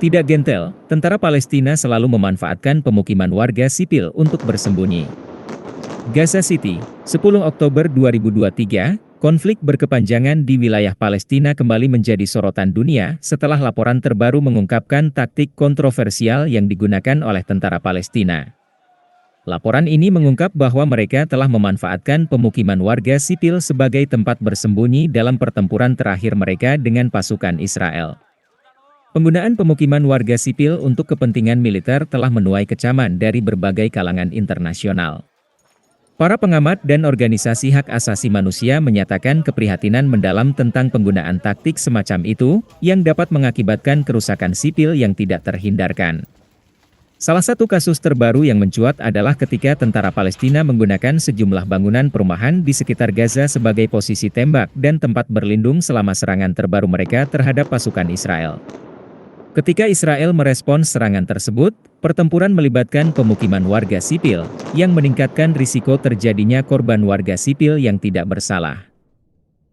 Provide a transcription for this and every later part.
Tidak gentel, tentara Palestina selalu memanfaatkan pemukiman warga sipil untuk bersembunyi. Gaza City, 10 Oktober 2023, konflik berkepanjangan di wilayah Palestina kembali menjadi sorotan dunia setelah laporan terbaru mengungkapkan taktik kontroversial yang digunakan oleh tentara Palestina. Laporan ini mengungkap bahwa mereka telah memanfaatkan pemukiman warga sipil sebagai tempat bersembunyi dalam pertempuran terakhir mereka dengan pasukan Israel. Penggunaan pemukiman warga sipil untuk kepentingan militer telah menuai kecaman dari berbagai kalangan internasional. Para pengamat dan organisasi hak asasi manusia menyatakan keprihatinan mendalam tentang penggunaan taktik semacam itu, yang dapat mengakibatkan kerusakan sipil yang tidak terhindarkan. Salah satu kasus terbaru yang mencuat adalah ketika tentara Palestina menggunakan sejumlah bangunan perumahan di sekitar Gaza sebagai posisi tembak dan tempat berlindung selama serangan terbaru mereka terhadap pasukan Israel. Ketika Israel merespons serangan tersebut, pertempuran melibatkan pemukiman warga sipil, yang meningkatkan risiko terjadinya korban warga sipil yang tidak bersalah.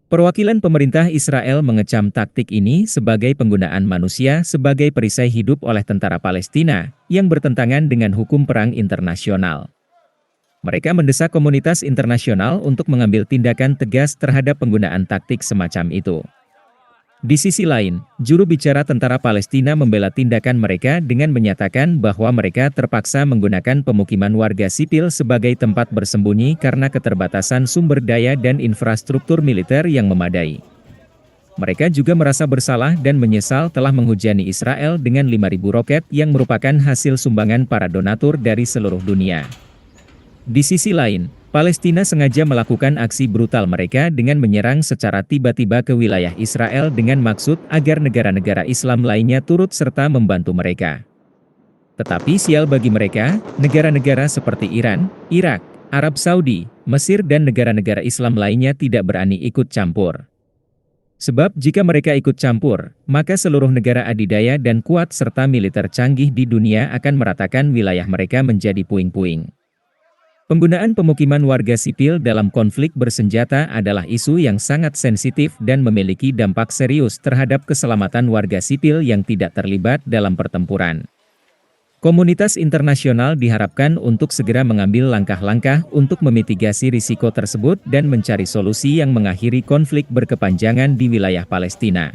Perwakilan pemerintah Israel mengecam taktik ini sebagai penggunaan manusia sebagai perisai hidup oleh tentara Palestina, yang bertentangan dengan hukum perang internasional. Mereka mendesak komunitas internasional untuk mengambil tindakan tegas terhadap penggunaan taktik semacam itu. Di sisi lain, juru bicara tentara Palestina membela tindakan mereka dengan menyatakan bahwa mereka terpaksa menggunakan pemukiman warga sipil sebagai tempat bersembunyi karena keterbatasan sumber daya dan infrastruktur militer yang memadai. Mereka juga merasa bersalah dan menyesal telah menghujani Israel dengan 5.000 roket yang merupakan hasil sumbangan para donatur dari seluruh dunia. Di sisi lain, Palestina sengaja melakukan aksi brutal mereka dengan menyerang secara tiba-tiba ke wilayah Israel dengan maksud agar negara-negara Islam lainnya turut serta membantu mereka. Tetapi sial bagi mereka, negara-negara seperti Iran, Irak, Arab Saudi, Mesir dan negara-negara Islam lainnya tidak berani ikut campur. Sebab jika mereka ikut campur, maka seluruh negara adidaya dan kuat serta militer canggih di dunia akan meratakan wilayah mereka menjadi puing-puing. Penggunaan pemukiman warga sipil dalam konflik bersenjata adalah isu yang sangat sensitif dan memiliki dampak serius terhadap keselamatan warga sipil yang tidak terlibat dalam pertempuran. Komunitas internasional diharapkan untuk segera mengambil langkah-langkah untuk memitigasi risiko tersebut dan mencari solusi yang mengakhiri konflik berkepanjangan di wilayah Palestina.